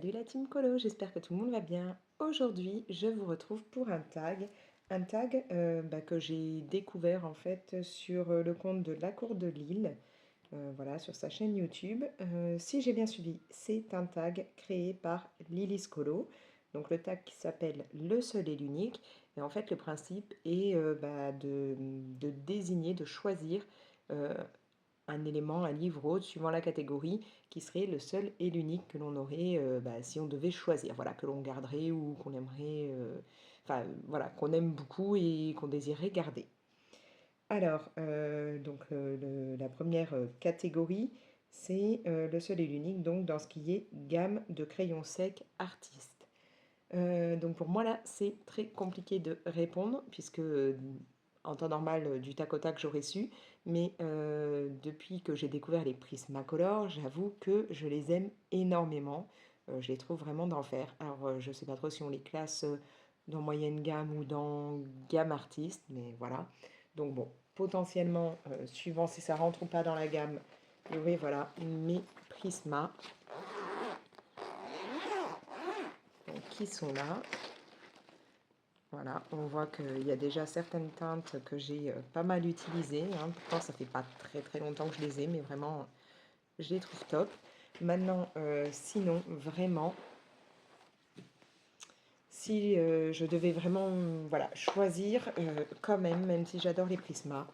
Salut la team Colo, j'espère que tout le monde va bien. Aujourd'hui, je vous retrouve pour un tag que j'ai découvert en fait sur le compte de La Cour de Lille, voilà, sur sa chaîne YouTube. Si j'ai bien suivi, c'est un tag créé par Lilis Colo, donc le tag qui s'appelle Le seul et l'unique. Et en fait, le principe est de désigner, de choisir un élément, un livre ou autre, suivant la catégorie, qui serait le seul et l'unique que l'on aurait si on devait choisir, voilà, que l'on garderait ou qu'on aimerait, voilà, qu'on aime beaucoup et qu'on désirerait garder. Alors, la première catégorie, c'est le seul et l'unique, donc dans ce qui est gamme de crayons secs artistes. Donc pour moi là, c'est très compliqué de répondre puisque en temps normal, du tac au tac, j'aurais su. Mais depuis que j'ai découvert les Prismacolor, j'avoue que je les aime énormément. Je les trouve vraiment d'enfer. Alors, je ne sais pas trop si on les classe dans moyenne gamme ou dans gamme artiste, mais voilà. Donc bon, potentiellement, suivant si ça rentre ou pas dans la gamme, il y aurait voilà, mes Prisma donc, qui sont là. Voilà, on voit qu'il y a déjà certaines teintes que j'ai pas mal utilisées, hein. Pourtant, ça fait pas très très longtemps que je les ai, mais vraiment, je les trouve top. Maintenant, sinon, vraiment, si je devais vraiment voilà, choisir, quand même si j'adore les Prisma,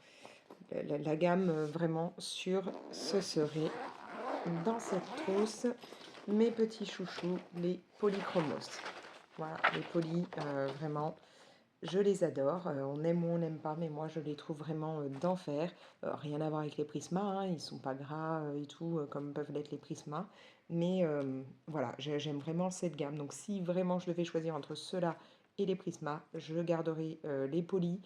la gamme vraiment sûre, ce serait dans cette trousse mes petits chouchous, les Polychromos. Voilà, les polis, vraiment, je les adore. On aime ou on n'aime pas, mais moi je les trouve vraiment d'enfer. Rien à voir avec les Prisma, hein, ils sont pas gras et tout, comme peuvent l'être les Prisma. Mais voilà, j'aime vraiment cette gamme. Donc si vraiment je devais choisir entre ceux-là et les Prisma, je garderai les polis.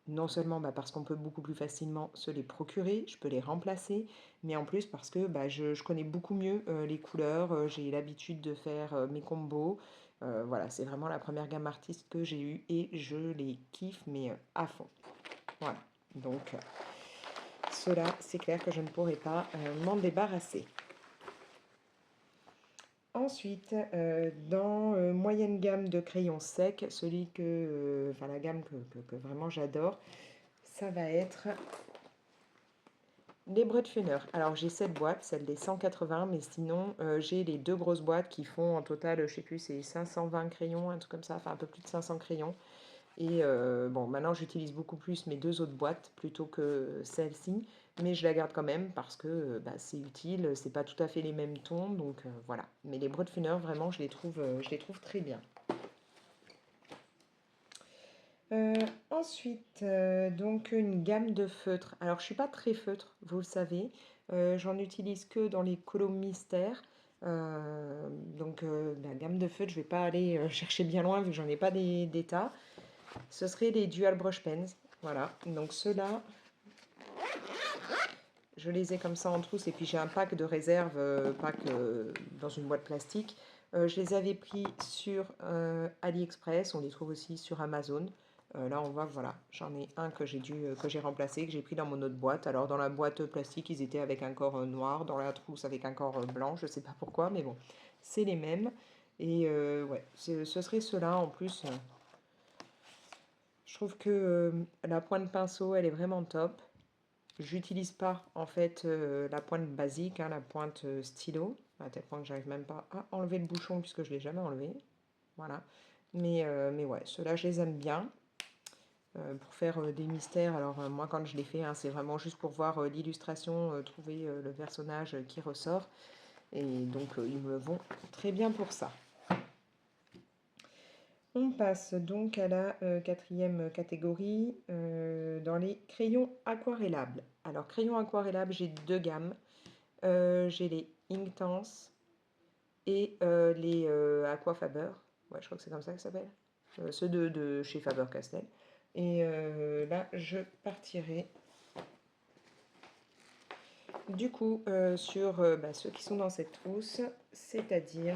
Non seulement parce qu'on peut beaucoup plus facilement se les procurer, je peux les remplacer, mais en plus parce que je connais beaucoup mieux les couleurs, j'ai l'habitude de faire mes combos. Voilà, c'est vraiment la première gamme artiste que j'ai eue et je les kiffe, mais à fond. Voilà, donc cela, c'est clair que je ne pourrais pas m'en débarrasser. Ensuite, dans moyenne gamme de crayons secs, la gamme que vraiment j'adore, ça va être les Bretfunner. Alors j'ai cette boîte, celle des 180, mais sinon j'ai les deux grosses boîtes qui font en total, je sais plus, c'est 520 crayons, un truc comme ça, enfin un peu plus de 500 crayons. Et bon, maintenant j'utilise beaucoup plus mes deux autres boîtes plutôt que celle-ci, mais je la garde quand même parce que c'est utile, c'est pas tout à fait les mêmes tons, donc voilà. Mais les Bretfunner, vraiment, je les trouve très bien. Ensuite, donc une gamme de feutres. Alors, je suis pas très feutre, vous le savez. J'en utilise que dans les colos mystères. La gamme de feutres, je vais pas aller chercher bien loin vu que j'en ai pas des tas. Ce serait les Dual Brush Pens. Voilà, donc ceux-là, je les ai comme ça en trousse. Et puis j'ai un pack de réserve, dans une boîte plastique. Je les avais pris sur AliExpress. On les trouve aussi sur Amazon. Là, on voit que voilà, j'en ai un que j'ai remplacé, que j'ai pris dans mon autre boîte. Alors, dans la boîte plastique, ils étaient avec un corps noir, dans la trousse avec un corps blanc, je sais pas pourquoi, mais bon, c'est les mêmes. Et ouais, ce serait ceux-là. En plus, je trouve que la pointe pinceau, elle est vraiment top. J'utilise pas en fait la pointe basique, hein, la pointe stylo, à tel point que j'arrive même pas à enlever le bouchon puisque je l'ai jamais enlevé. Voilà. Mais ouais, ceux-là, je les aime bien. Pour faire des mystères. Alors moi quand je les fais, hein, c'est vraiment juste pour voir l'illustration, trouver le personnage qui ressort. Et donc ils me vont très bien pour ça. On passe donc à la quatrième catégorie, dans les crayons aquarellables. Alors crayons aquarellables, j'ai deux gammes. J'ai les Inktense et les Aquafaber. Ouais, je crois que c'est comme ça que ça s'appelle. Ceux de chez Faber-Castell. Et là, je partirai du coup sur ceux qui sont dans cette trousse, c'est-à-dire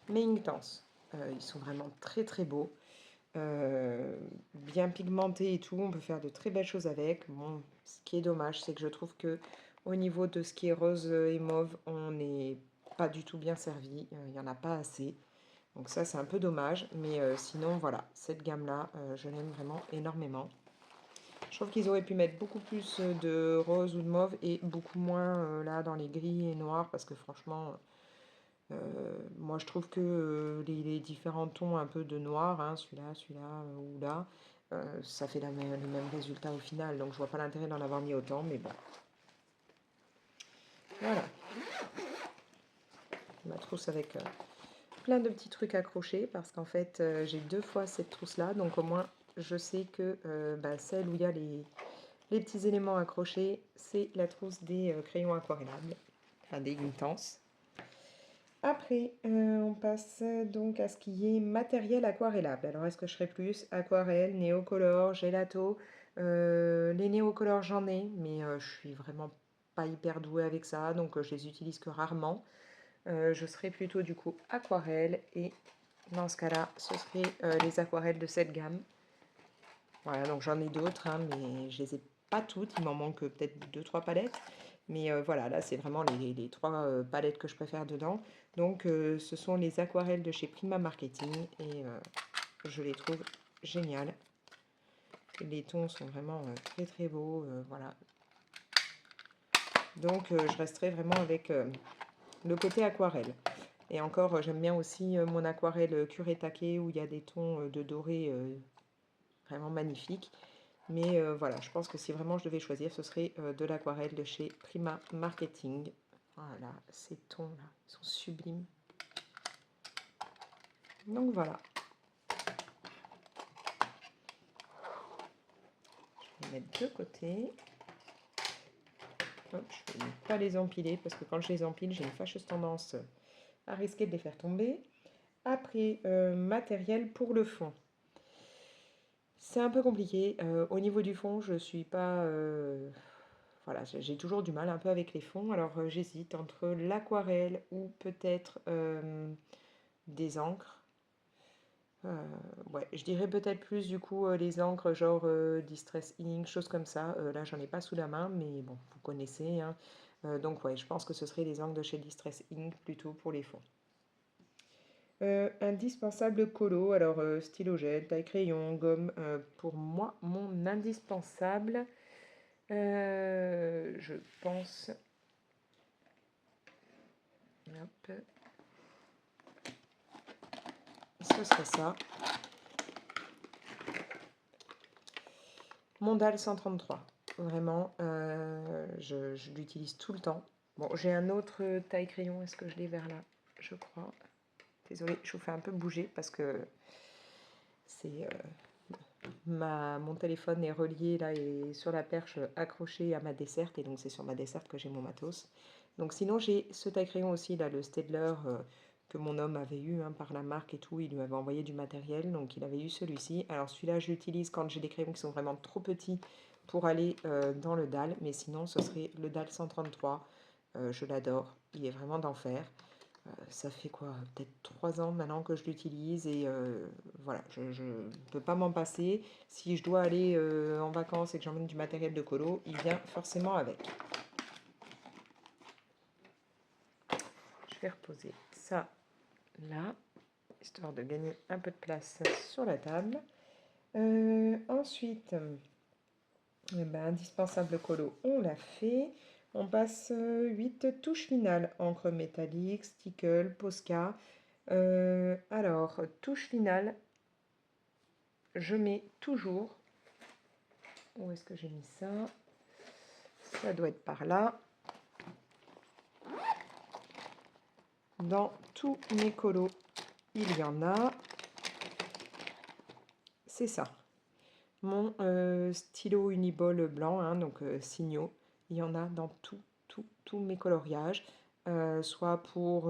mes Inktense. Ils sont vraiment très très beaux, bien pigmentés et tout. On peut faire de très belles choses avec. Bon, ce qui est dommage, c'est que je trouve que Au niveau de ce qui est rose et mauve, on n'est pas du tout bien servi. Il n'y en a pas assez. Donc ça, c'est un peu dommage. Mais sinon, voilà, cette gamme-là, je l'aime vraiment énormément. Je trouve qu'ils auraient pu mettre beaucoup plus de rose ou de mauve et beaucoup moins là dans les gris et noirs. Parce que franchement, moi je trouve que les différents tons un peu de noir, hein, celui-là ou là, ça fait le même résultat au final. Donc je vois pas l'intérêt d'en avoir mis autant. Mais bon, voilà. Ma trousse avec plein de petits trucs accrochés parce qu'en fait j'ai 2 fois cette trousse là, donc au moins je sais que bah, celle où il y a les petits éléments accrochés, c'est la trousse des crayons aquarellables, enfin des intenses. Après on passe donc à ce qui est matériel aquarellable. Alors est-ce que je ferai plus aquarelle, néocolore, gelato? Les néocolores j'en ai, mais je suis vraiment pas hyper douée avec ça, donc je les utilise que rarement. Je serais plutôt du coup aquarelle et dans ce cas-là, ce serait les aquarelles de cette gamme. Voilà, donc j'en ai d'autres, hein, mais je les ai pas toutes. Il m'en manque peut-être 2-3 palettes. Mais voilà, là, c'est vraiment les 3 palettes que je préfère dedans. Donc, ce sont les aquarelles de chez Prima Marketing et je les trouve géniales. Les tons sont vraiment très très beaux. Voilà. Donc, je resterai vraiment avec le côté aquarelle. Et encore, j'aime bien aussi mon aquarelle Kuretake où il y a des tons de doré vraiment magnifiques. Mais voilà, je pense que si vraiment je devais choisir, ce serait de l'aquarelle de chez Prima Marketing. Voilà, ces tons-là, ils sont sublimes. Donc voilà, je vais les mettre de côté. Hop, je ne vais pas les empiler parce que quand je les empile, j'ai une fâcheuse tendance à risquer de les faire tomber. Après, matériel pour le fond. C'est un peu compliqué. Au niveau du fond, je suis pas... voilà, j'ai toujours du mal un peu avec les fonds. Alors j'hésite entre l'aquarelle ou peut-être des encres. Ouais, je dirais peut-être plus du coup les encres genre Distress Ink, choses comme ça. Là, j'en ai pas sous la main, mais bon, vous connaissez, hein. Donc ouais, je pense que ce serait les encres de chez Distress Ink plutôt pour les fonds. Indispensable colo, alors stylo gel, taille crayon, gomme. Pour moi, mon indispensable, je pense. Hop, ce serait ça. Mon DAL 133. Vraiment, je l'utilise tout le temps. Bon, j'ai un autre taille crayon. Est-ce que je l'ai vers là? Je crois. Désolée, je vous fais un peu bouger parce que c'est mon téléphone est relié là et sur la perche accroché à ma desserte et donc c'est sur ma desserte que j'ai mon matos. Donc sinon j'ai ce taille crayon aussi là, le Staedtler que mon homme avait eu hein, par la marque et tout, il lui avait envoyé du matériel donc il avait eu celui-ci. Alors celui-là je l'utilise quand j'ai des crayons qui sont vraiment trop petits pour aller dans le dalle, mais sinon ce serait le dalle 133. Je l'adore, il est vraiment d'enfer. Ça fait quoi? Peut-être 3 ans maintenant que je l'utilise et voilà, je ne peux pas m'en passer. Si je dois aller en vacances et que j'emmène du matériel de colo, il vient forcément avec. Je vais reposer ça là, histoire de gagner un peu de place sur la table. Ensuite, eh ben, indispensable colo, on l'a fait. On passe 8 touches finales, encre métallique, stickle, Posca. Alors, touche finale, je mets toujours, où est-ce que j'ai mis ça? Ça doit être par là. Dans tous mes colos, il y en a. C'est ça. Mon stylo Uniball blanc, hein, donc Signaux, il y en a dans tous mes coloriages, soit pour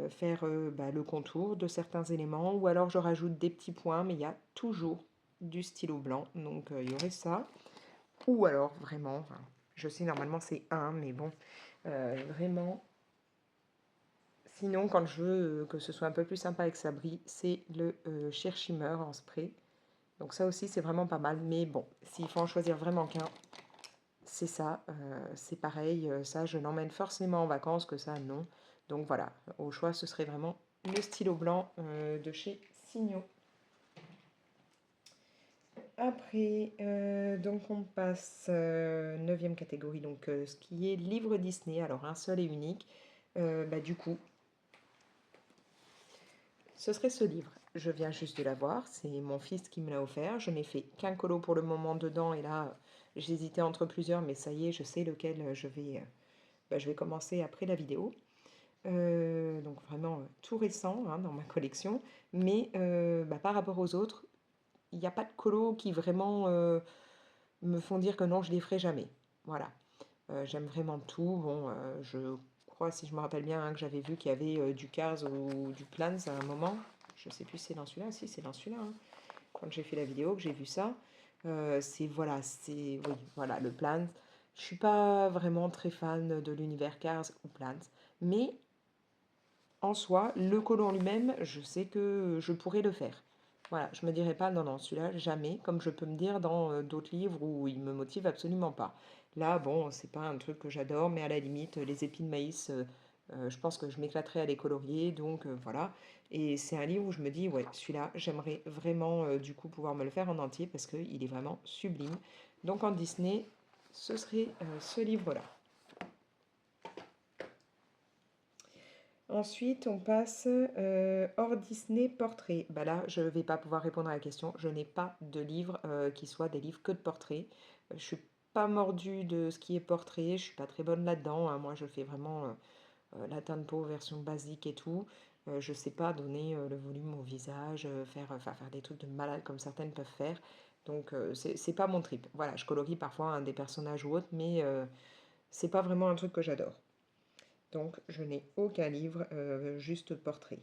faire bah, le contour de certains éléments, ou alors je rajoute des petits points, mais il y a toujours du stylo blanc, donc il y aurait ça. Ou alors vraiment, enfin, je sais normalement c'est un, mais bon, vraiment. Sinon, quand je veux que ce soit un peu plus sympa avec sa brille, c'est le Sheer Shimmer en spray. Donc ça aussi, c'est vraiment pas mal. Mais bon, s'il faut en choisir vraiment qu'un, c'est ça, c'est pareil, ça je l'emmène forcément en vacances, que ça non. Donc voilà, au choix ce serait vraiment le stylo blanc de chez Signo. Après, donc on passe 9e catégorie, donc ce qui est livre Disney, alors un seul et unique. Bah, du coup, ce serait ce livre. Je viens juste de l'avoir, c'est mon fils qui me l'a offert. Je n'ai fait qu'un colo pour le moment dedans et là, j'hésitais entre plusieurs, mais ça y est, je sais lequel je vais commencer après la vidéo. Donc vraiment tout récent hein, dans ma collection, mais bah, par rapport aux autres, il n'y a pas de colo qui vraiment me font dire que non, je les ferai jamais. Voilà. J'aime vraiment tout. Bon, je crois, si je me rappelle bien, hein, que j'avais vu qu'il y avait du Cars ou du Plans à un moment. Je sais plus si c'est dans celui-là. Si, c'est dans celui-là, hein. Quand j'ai fait la vidéo, que j'ai vu ça. Oui, voilà, le Plans. Je suis pas vraiment très fan de l'univers Cars ou Plans. Mais en soi, le colo en lui-même, je sais que je pourrais le faire. Voilà, je me dirais pas non, non, celui-là, jamais, comme je peux me dire dans d'autres livres où il me motive absolument pas. Là, bon, c'est pas un truc que j'adore, mais à la limite, les épis de maïs, je pense que je m'éclaterais à les colorier, donc voilà. Et c'est un livre où je me dis, ouais, celui-là, j'aimerais vraiment du coup pouvoir me le faire en entier parce qu'il est vraiment sublime. Donc en Disney, ce serait ce livre-là. Ensuite, on passe hors Disney portrait. Bah là, je ne vais pas pouvoir répondre à la question. Je n'ai pas de livres qui soient des livres que de portraits. Je suis pas mordue de ce qui est portrait. Je suis pas très bonne là-dedans, hein. Moi, je fais vraiment la teinte de peau version basique et tout. Je sais pas donner le volume au visage, faire des trucs de malade comme certaines peuvent faire. Donc, c'est pas mon trip. Voilà, je colorie parfois un des personnages ou autres, mais c'est pas vraiment un truc que j'adore. Donc, je n'ai aucun livre, juste portrait.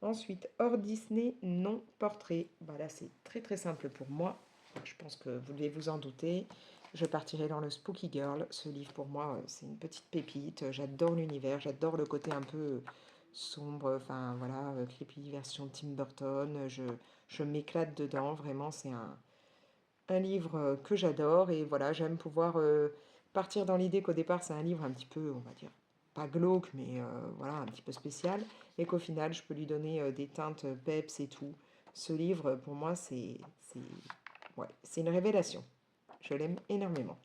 Ensuite, hors Disney, non portrait. Bah là, c'est très très simple pour moi. Je pense que vous devez vous en douter. Je partirai dans le Spooky Girl. Ce livre, pour moi, c'est une petite pépite. J'adore l'univers, j'adore le côté un peu sombre, enfin voilà, creepy version Tim Burton. Je m'éclate dedans. Vraiment, c'est un livre que j'adore. Et voilà, j'aime pouvoir partir dans l'idée qu'au départ, c'est un livre un petit peu, on va dire, pas glauque, mais voilà, un petit peu spécial, et qu'au final, je peux lui donner des teintes peps et tout. Ce livre, pour moi, ouais, c'est une révélation. Je l'aime énormément.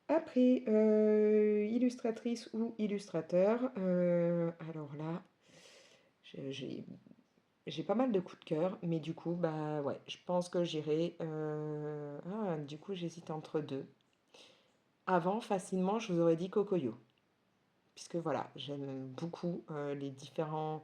Après, illustratrice ou illustrateur, alors là, j'ai j'ai pas mal de coups de cœur, mais du coup, bah ouais, je pense que j'irai. Du coup, j'hésite entre deux. Avant, facilement, je vous aurais dit Cocoyo. Puisque voilà, j'aime beaucoup les différents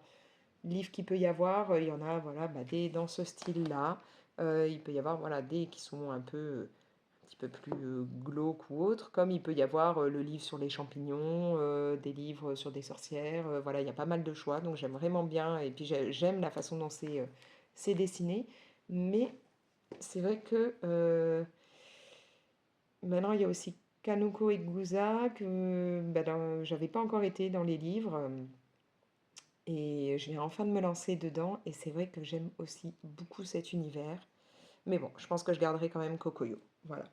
livres qu'il peut y avoir. Il y en a, voilà, bah, des dans ce style-là. Il peut y avoir, voilà, des qui sont un petit peu plus glauques ou autres. Comme il peut y avoir le livre sur les champignons, des livres sur des sorcières. Voilà, il y a pas mal de choix. Donc j'aime vraiment bien. Et puis j'aime la façon dont c'est dessiné. Mais c'est vrai que maintenant, il y a aussi Kanoko et Guza que j'avais pas encore été dans les livres et je viens enfin de me lancer dedans et c'est vrai que j'aime aussi beaucoup cet univers. Mais bon, je pense que je garderai quand même Kokoyo. Voilà.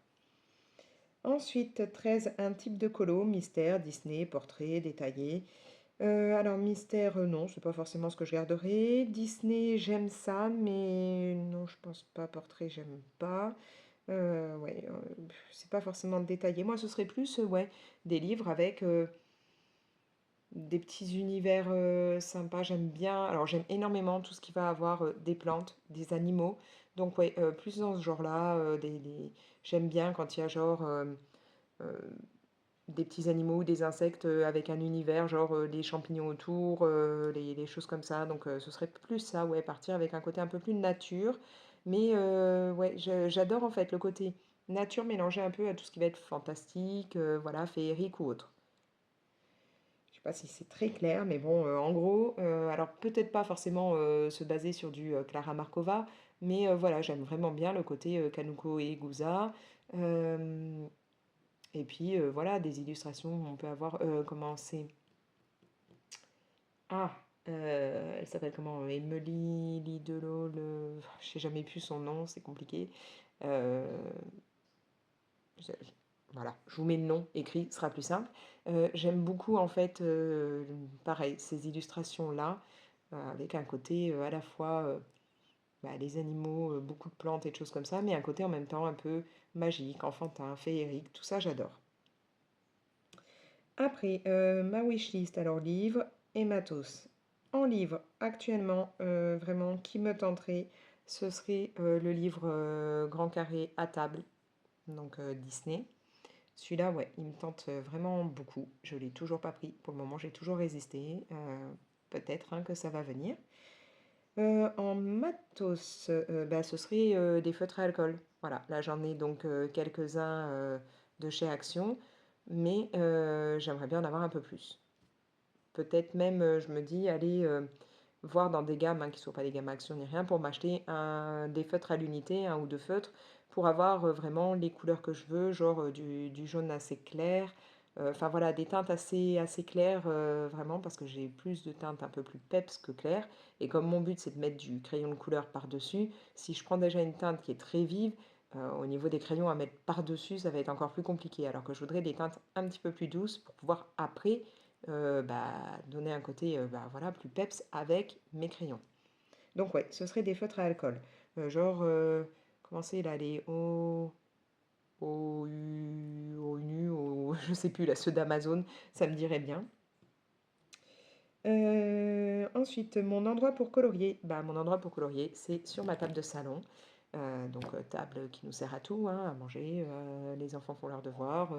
Ensuite, 13, un type de colo, mystère, Disney, portrait, détaillé. Alors, mystère, non, c'est pas forcément ce que je garderai. Disney, j'aime ça, mais non, je pense pas. Portrait, j'aime pas. Ouais, c'est pas forcément détaillé. Moi, ce serait plus, ouais, des livres avec des petits univers sympas. J'aime bien. Alors, j'aime énormément tout ce qui va avoir des plantes, des animaux. Donc, ouais, plus dans ce genre-là. J'aime bien quand il y a genre euh, des petits animaux ou des insectes avec un univers, genre les champignons autour, les choses comme ça. Donc, ce serait plus ça, ouais, partir avec un côté un peu plus nature. Mais ouais, j'adore en fait le côté nature mélangé un peu à tout ce qui va être fantastique, voilà, féerique ou autre. Je sais pas si c'est très clair, mais bon, en gros, alors peut-être pas forcément se baser sur du Clara Markova, mais voilà, j'aime vraiment bien le côté Kanuko et Guza. Euh, et puis voilà, des illustrations, on peut avoir, comment c'est? Ah, elle s'appelle comment? Emily Lidolo, je sais jamais plus son nom, c'est compliqué. Euh, Voilà, je vous mets le nom écrit, ce sera plus simple. J'aime beaucoup en fait, pareil, ces illustrations-là, avec un côté à la fois bah, les animaux, beaucoup de plantes et de choses comme ça, mais un côté en même temps un peu magique, enfantin, féerique, tout ça j'adore. Après, ma wishlist, alors livres et matos. En livre, actuellement, vraiment, qui me tenterait, ce serait le livre Grand Carré à table, donc Disney. Celui-là, ouais, il me tente vraiment beaucoup. Je ne l'ai toujours pas pris. Pour le moment, j'ai toujours résisté. Peut-être hein, que ça va venir. En matos, bah, ce serait des feutres à alcool. Voilà, là j'en ai donc quelques-uns de chez Action, mais j'aimerais bien en avoir un peu plus. Peut-être même, je me dis, aller voir dans des gammes, hein, qui ne soient pas des gammes Action ni rien, pour m'acheter des feutres à l'unité, un ou deux feutres, pour avoir vraiment les couleurs que je veux, genre du jaune assez clair, enfin voilà, des teintes assez claires, vraiment, parce que j'ai plus de teintes un peu plus peps que claires. Et comme mon but c'est de mettre du crayon de couleur par-dessus, si je prends déjà une teinte qui est très vive, au niveau des crayons à mettre par-dessus, ça va être encore plus compliqué. Alors que je voudrais des teintes un petit peu plus douces pour pouvoir après bah, donner un côté bah, voilà, plus peps avec mes crayons. Donc ouais, ce serait des feutres à alcool. Genre, comment c'est là, les je sais plus, là, ceux d'Amazon, ça me dirait bien. Ensuite, mon endroit pour colorier. Bah, mon endroit pour colorier, c'est sur ma table de salon. Donc, table qui nous sert à tout, hein, à manger, les enfants font leurs devoirs,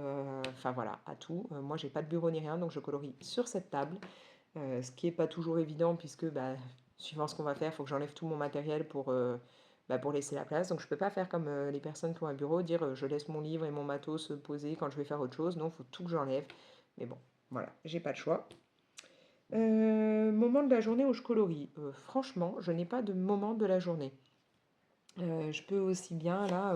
enfin voilà, à tout. Moi, j'ai pas de bureau ni rien, donc je colorie sur cette table. Ce qui n'est pas toujours évident puisque, bah, suivant ce qu'on va faire, il faut que j'enlève tout mon matériel bah, pour laisser la place. Donc je ne peux pas faire comme les personnes qui ont un bureau, dire je laisse mon livre et mon matos se poser quand je vais faire autre chose. Non, il faut tout que j'enlève. Mais bon, voilà, j'ai pas le choix. Moment de la journée où je colorie. Franchement, je n'ai pas de moment de la journée. Je peux aussi bien là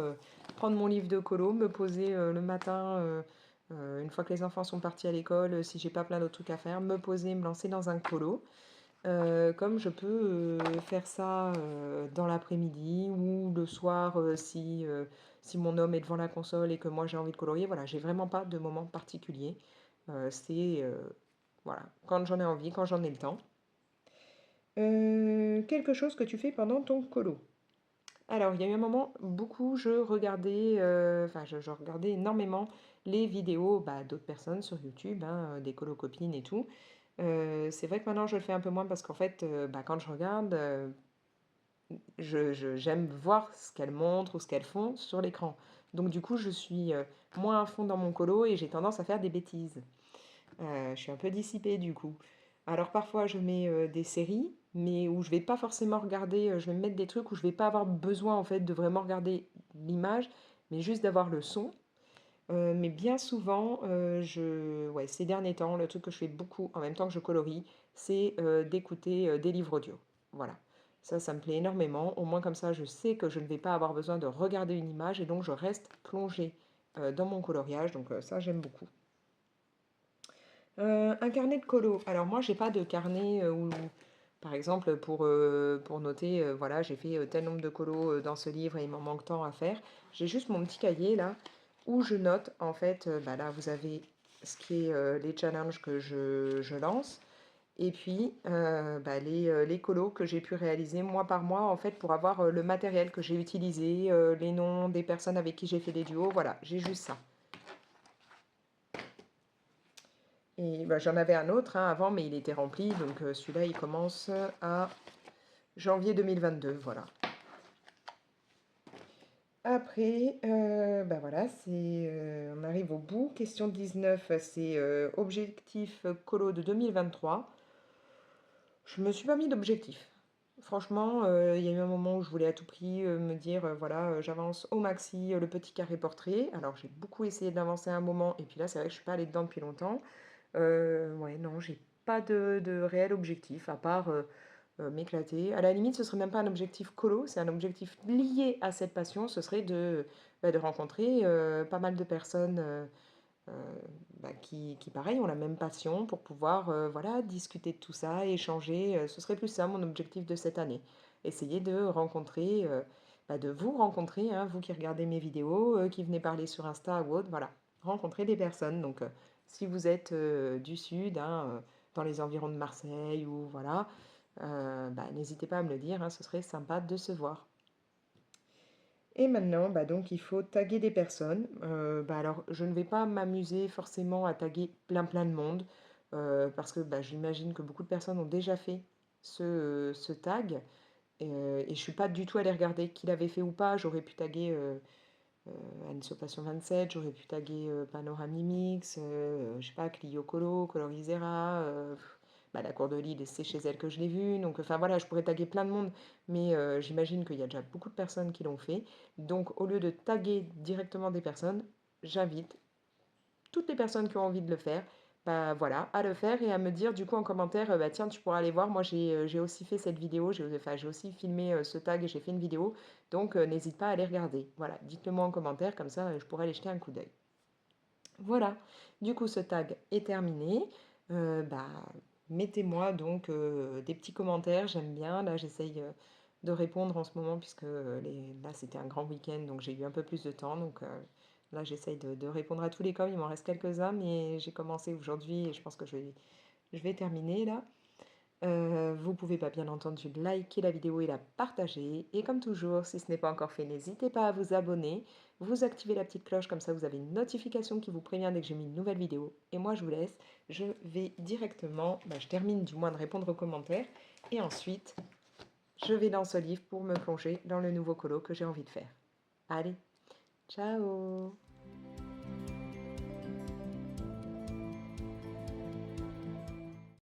prendre mon livre de colo, me poser le matin, une fois que les enfants sont partis à l'école, si j'ai pas plein d'autres trucs à faire, me poser, me lancer dans un colo. Comme je peux faire ça dans l'après-midi ou le soir si mon homme est devant la console et que moi j'ai envie de colorier. Voilà, j'ai vraiment pas de moment particulier. C'est voilà, quand j'en ai envie, quand j'en ai le temps. Quelque chose que tu fais pendant ton colo. Alors, il y a eu un moment, beaucoup, je regardais, enfin, je regardais énormément les vidéos bah, d'autres personnes sur YouTube, hein, des colocopines et tout. C'est vrai que maintenant, je le fais un peu moins parce qu'en fait, bah, quand je regarde, j'aime voir ce qu'elles montrent ou ce qu'elles font sur l'écran. Donc, du coup, je suis moins à fond dans mon colo et j'ai tendance à faire des bêtises. Je suis un peu dissipée du coup. Alors parfois je mets des séries, mais où je vais pas forcément regarder, je vais me mettre des trucs où je vais pas avoir besoin en fait de vraiment regarder l'image, mais juste d'avoir le son. Mais bien souvent, ouais, ces derniers temps, le truc que je fais beaucoup en même temps que je colorie, c'est d'écouter des livres audio. Voilà. Ça me plaît énormément. Au moins comme ça, je sais que je ne vais pas avoir besoin de regarder une image et donc je reste plongée dans mon coloriage. Donc ça, j'aime beaucoup. Un carnet de colo. Alors moi, j'ai pas de carnet où, par exemple, pour noter, voilà, j'ai fait tel nombre de colos dans ce livre et il m'en manque tant à faire. J'ai juste mon petit cahier là où je note, en fait, bah là, vous avez ce qui est les challenges que je lance et puis bah, les colos que j'ai pu réaliser mois par mois, en fait, pour avoir le matériel que j'ai utilisé, les noms des personnes avec qui j'ai fait des duos. Voilà, j'ai juste ça. Et bah, j'en avais un autre hein, avant, mais il était rempli. Donc celui-là, il commence à janvier 2022. Voilà. Après, bah voilà, on arrive au bout. Question 19, c'est objectif colo de 2023. Je me suis pas mis d'objectif. Franchement, il y a eu un moment où je voulais à tout prix me dire, voilà, j'avance au maxi le petit carré portrait. Alors j'ai beaucoup essayé d'avancer un moment, et puis là, c'est vrai que je suis pas allée dedans depuis longtemps. Ouais, non, j'ai pas de réel objectif, à part m'éclater. À la limite, ce serait même pas un objectif colo, c'est un objectif lié à cette passion. Ce serait bah, de rencontrer pas mal de personnes euh, bah, qui, pareil, ont la même passion pour pouvoir voilà, discuter de tout ça, échanger. Ce serait plus ça mon objectif de cette année. Essayer de rencontrer de vous rencontrer, hein, vous qui regardez mes vidéos, qui venez parler sur Insta ou autre, voilà, rencontrer des personnes. Donc, si vous êtes du sud, hein, dans les environs de Marseille ou voilà, n'hésitez pas à me le dire, hein, ce serait sympa de se voir. Et maintenant, donc, il faut taguer des personnes. Alors, je ne vais pas m'amuser forcément à taguer plein de monde, parce que j'imagine que beaucoup de personnes ont déjà fait ce tag. Et je ne suis pas du tout allée regarder qui l'avait fait ou pas. J'aurais pu taguer Anso Passion 27, j'aurais pu taguer Panoramimix, je sais pas, Clio Colo, Colorisera, la Cour de Lille, c'est chez elle que je l'ai vue. Donc, enfin voilà, je pourrais taguer plein de monde, mais j'imagine qu'il y a déjà beaucoup de personnes qui l'ont fait. Donc, au lieu de taguer directement des personnes, j'invite toutes les personnes qui ont envie de le faire, voilà, à le faire et à me dire du coup en commentaire, tiens, tu pourras aller voir, moi j'ai aussi fait cette vidéo, j'ai aussi filmé ce tag et j'ai fait une vidéo, donc n'hésite pas à aller regarder. Voilà, dites-le moi en commentaire, comme ça je pourrais aller jeter un coup d'œil. Voilà, du coup ce tag est terminé. Euh, bah, Mettez-moi donc des petits commentaires, j'aime bien. Là j'essaye de répondre en ce moment puisque là c'était un grand week-end, donc j'ai eu un peu plus de temps. Donc là j'essaye de répondre à tous les coms, il m'en reste quelques-uns, mais j'ai commencé aujourd'hui et je pense que je vais terminer là. Vous pouvez bien entendu liker la vidéo et la partager. Et comme toujours, si ce n'est pas encore fait, n'hésitez pas à vous abonner. Vous activez la petite cloche, comme ça vous avez une notification qui vous prévient dès que j'ai mis une nouvelle vidéo. Et moi je vous laisse, je vais directement, je termine du moins de répondre aux commentaires. Et ensuite, je vais dans ce livre pour me plonger dans le nouveau colo que j'ai envie de faire. Allez, ciao!